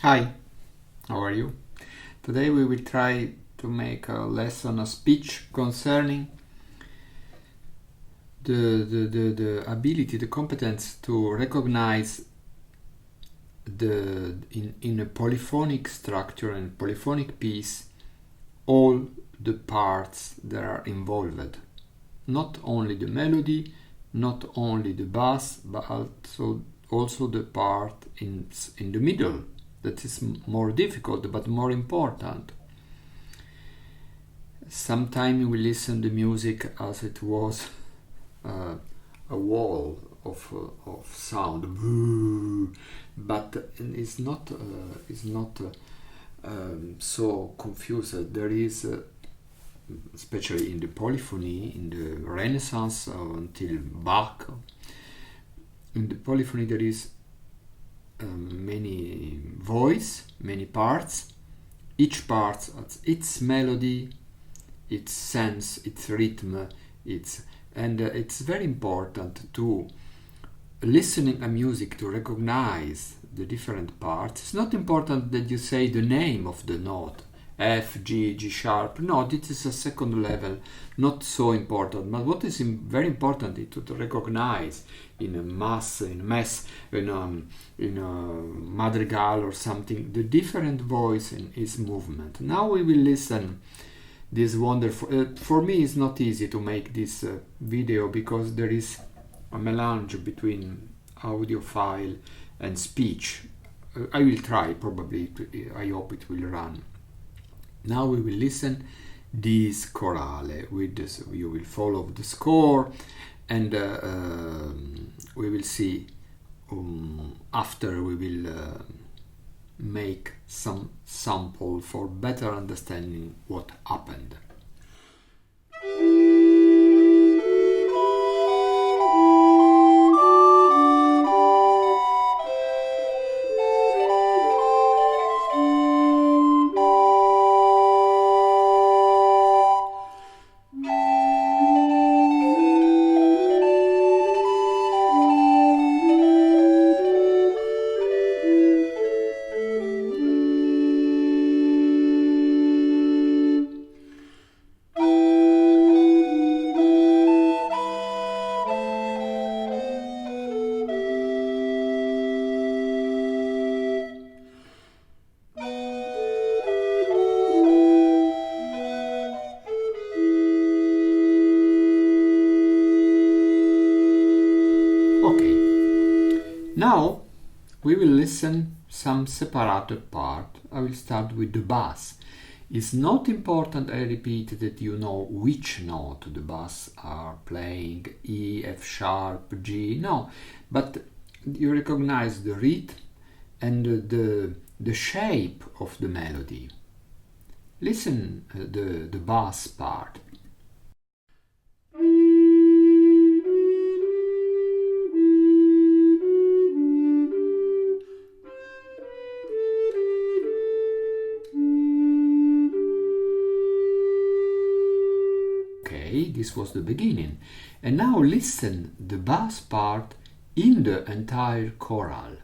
Hi, how are you? Today we will try to make a lesson, a speech concerning the ability, the competence to recognize in a polyphonic structure and polyphonic piece all the parts that are involved. Not only the melody, not only the bass, but also the part in the middle. That is more difficult but more important. Sometimes we listen to music as it was a wall of sound, but it's not so confused. There is, especially in the polyphony, in the Renaissance until Bach, in the polyphony there is many voice, many parts. Each part has its melody, its sense, its rhythm, it's very important to listening a music to recognize the different parts. It's not important that you say the name of the note, F, G, G sharp. No, this is a second level, not so important. But what is very important is to recognize in a mass, in a madrigal or something, the different voice and its movement. Now we will listen this wonderful. For me, it's not easy to make this video because there is a melange between audio file and speech. I will try, probably. I hope it will run. Now we will listen this chorale with this. You will follow the score, and we will see. After we will make some sample for better understanding what happened. Now we will listen some separated part. I will start with the bass. It's not important, I repeat, that you know which note the bass are playing, E, F sharp, G, no, but you recognize the rhythm and the shape of the melody. Listen the bass part. This was the beginning, and now listen the bass part in the entire chorale.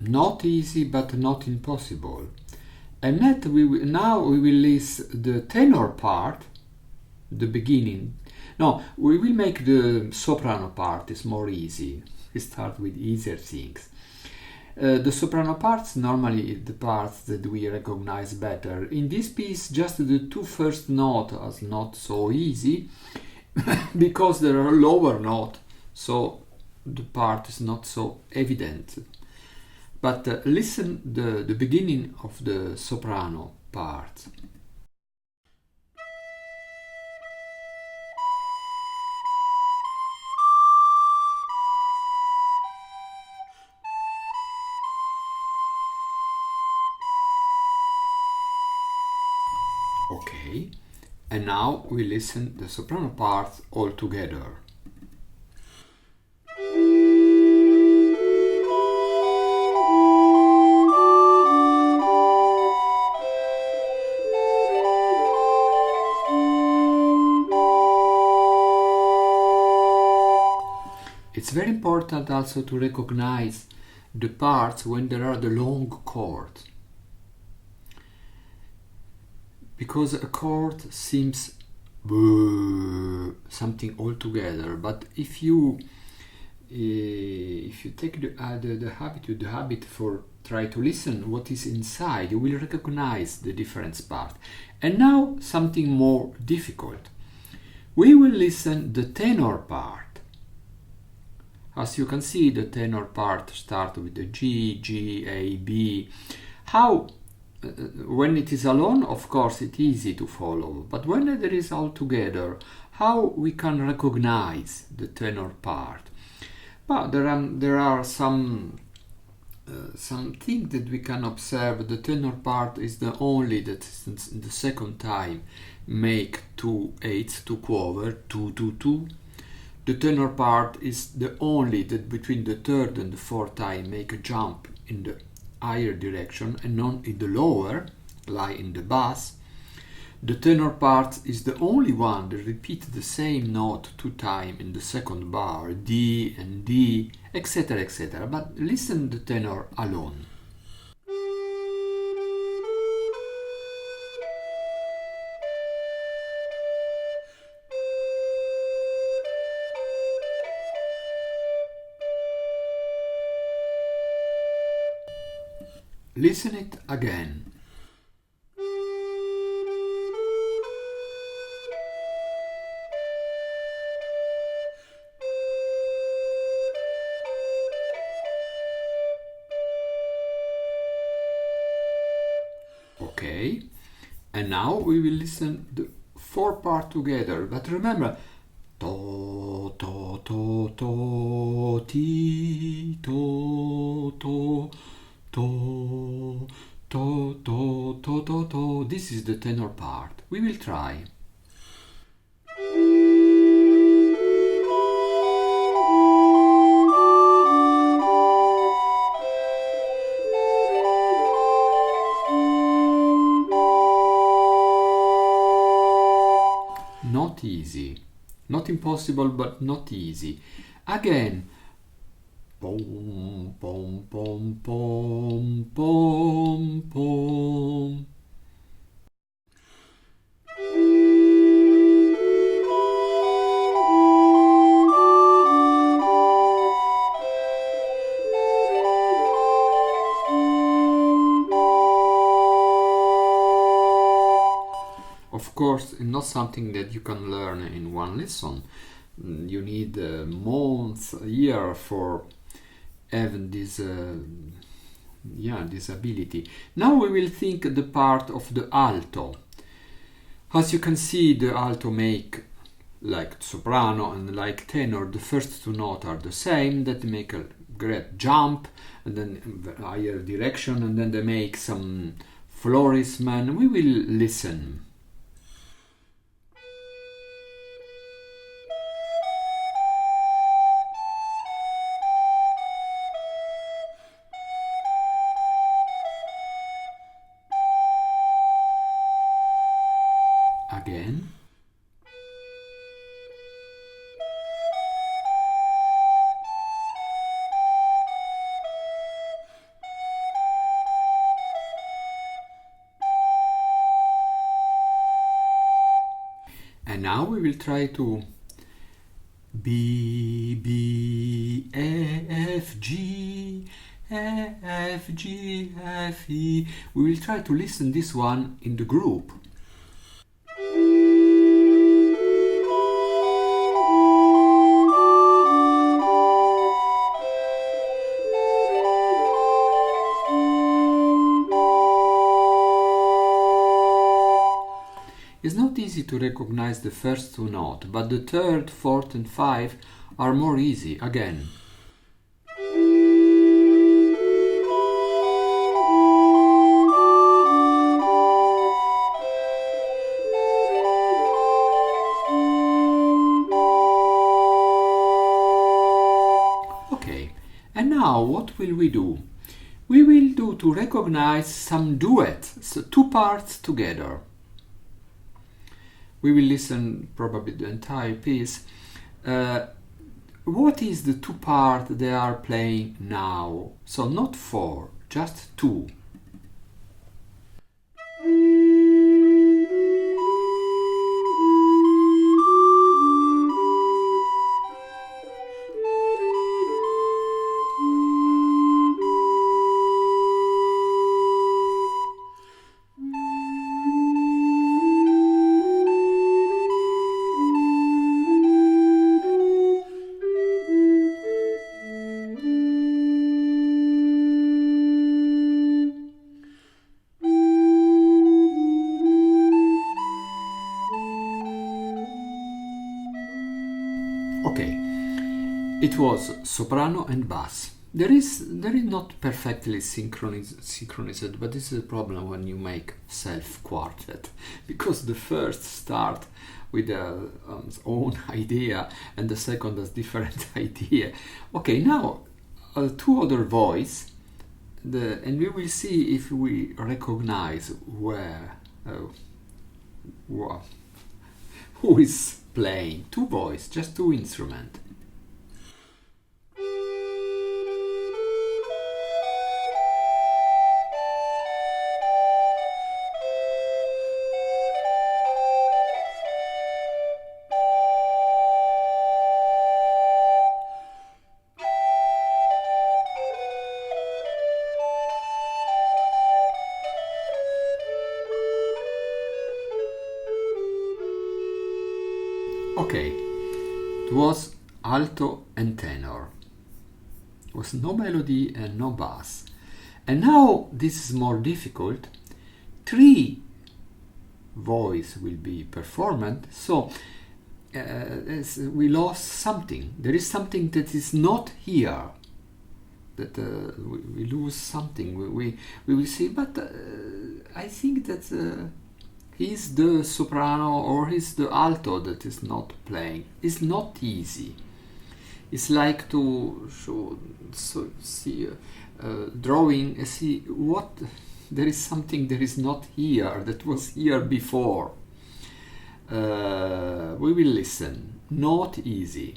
Not easy, but not impossible. And now we will listen the tenor part. The beginning. No, we will make the soprano part is more easy. We start with easier things. The soprano parts normally the parts that we recognize better. In this piece, just the two first notes are not so easy because there are lower notes, so the part is not so evident. But listen the beginning of the soprano part. Okay, and now we listen the soprano parts all together. It's very important also to recognize the parts when there are the long chords, because a chord seems something altogether, but if you take the habit for try to listen what is inside, you will recognize the different part. And now something more difficult. We will listen the tenor part. As you can see, the tenor part starts with the G, G, A, B. How when it is alone, of course, it's easy to follow, but when there is all together, how we can recognize the tenor part? But there are some things that we can observe. The tenor part is the only that in the second time make 2 eighths, 2 quarter, 2, 2, 2. The tenor part is the only that between the third and the fourth time make a jump in the higher direction and not in the lower, like in the bass. The tenor part is the only one that repeats the same note 2 times in the second bar, D and D, etc., etc. But listen the tenor alone. Listen it again. Okay, and now we will listen the 4 parts together. But remember, to, to, to, to, ti, to, to, to, to, to, to, to, to. This is the tenor part. We will try. Not easy. Not impossible, but not easy. Again. Pom, pom, pom, pom, pom, pom. Of course, not something that you can learn in one lesson. You need months, a year for having this ability. Now we will think the part of the alto. As you can see, the alto make like soprano and like tenor. The first 2 notes are the same, that make a great jump and then higher direction, and then they make some florisman. We will listen. Again. And now we will try to B, B, F, G, F, G, F, E. We will try to listen this one in the group. It's not easy to recognize the first 2 notes, but the third, fourth and 5 are more easy. Again. Okay, and now what will we do? We will do to recognize some duets, so 2 parts together. We will listen probably the entire piece. what is the two part they are playing now? So not four, just two. Okay, it was soprano and bass. There is not perfectly synchronized, but this is a problem when you make self quartet, because the first start with own idea and the second has different idea. Okay, now two other voice, and we will see if we recognize where who is playing. Two voice, just two instrument. Okay, it was alto and tenor. It was no melody and no bass. And now this is more difficult. Three voice will be performed, so we lost something. There is something that is not here. That we lose something. We will see, but I think that he's the soprano or he's the alto that is not playing. It's not easy. It's like to see drawing, see what there is something that is not here that was here before. We will listen. Not easy.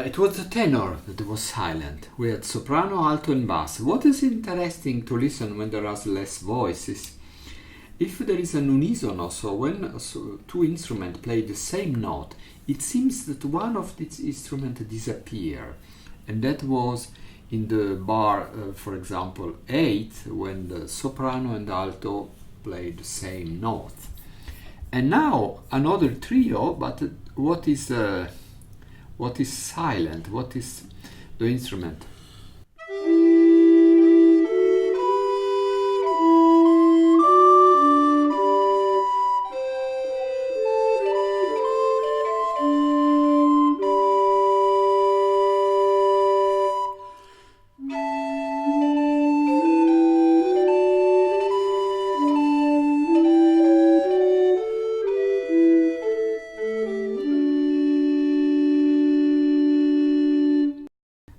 It was the tenor that was silent. We had soprano, alto and bass. What is interesting to listen when there are less voices? If there is an unisono, so when two instruments play the same note, it seems that one of these instruments disappear. And that was in the bar, for example, 8, when the soprano and alto play the same note. And now another trio, but what is silent? What is the instrument?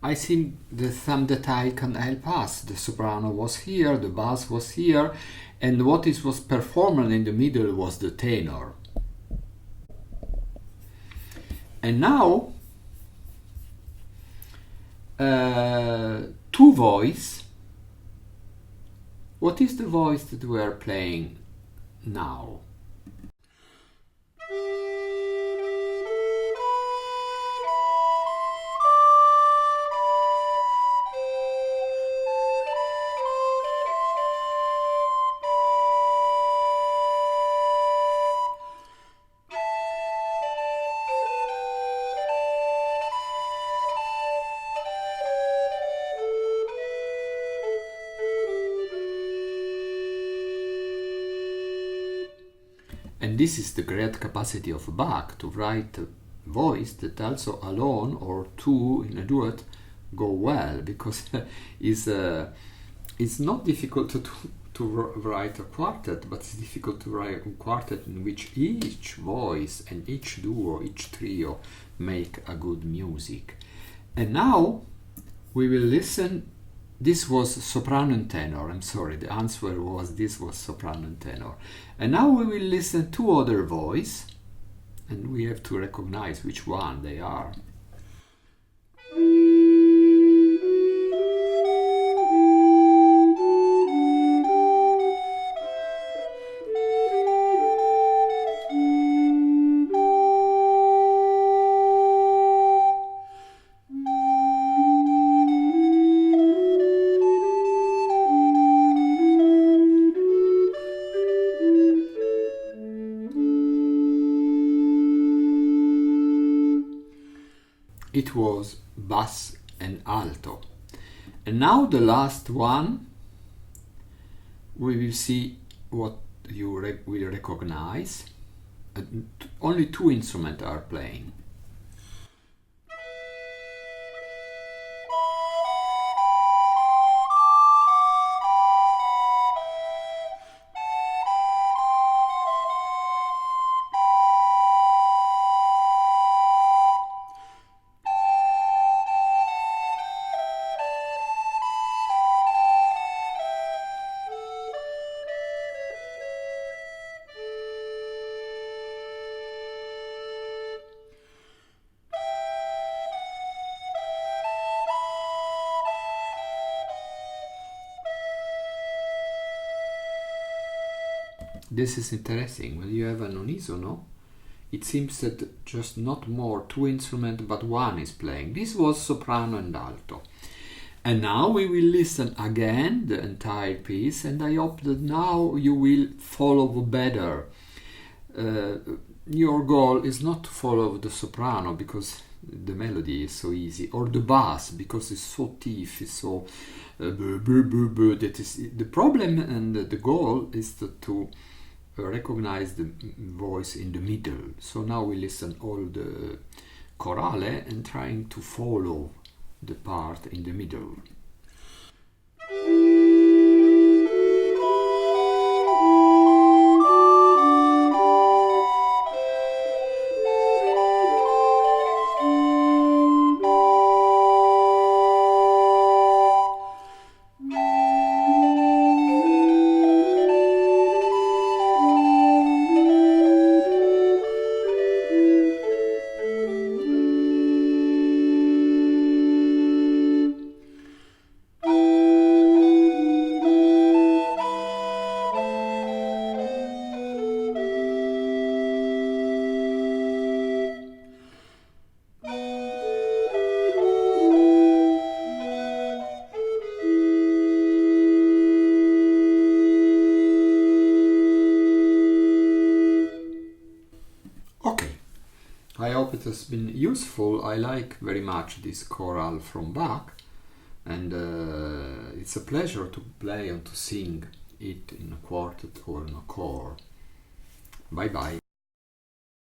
I think the thumb that I can help us. The soprano was here, the bass was here, and what was performed in the middle was the tenor. And now, two voice. What is the voice that we are playing now? And this is the great capacity of Bach to write a voice that also alone or two in a duet go well, because it's not difficult to write a quartet, but it's difficult to write a quartet in which each voice and each duo, each trio make a good music. And now we will listen. This was soprano and tenor. I'm sorry, the answer was this was soprano and tenor. And now we will listen to other voice, and we have to recognize which one they are. It was bass and alto. And now the last one, we will see what you will recognize. Only two instruments are playing. This is interesting. When you have an unisono, it seems that just not more two instruments, but one is playing. This was soprano and alto. And now we will listen again the entire piece, and I hope that now you will follow better. Your goal is not to follow the soprano because the melody is so easy, or the bass because it's so deep, it's so that is the problem, and the goal is to recognize the voice in the middle. So now we listen all the chorale and trying to follow the part in the middle. I hope it has been useful. I like very much this chorale from Bach, and it's a pleasure to play and to sing it in a quartet or in a choir. Bye bye.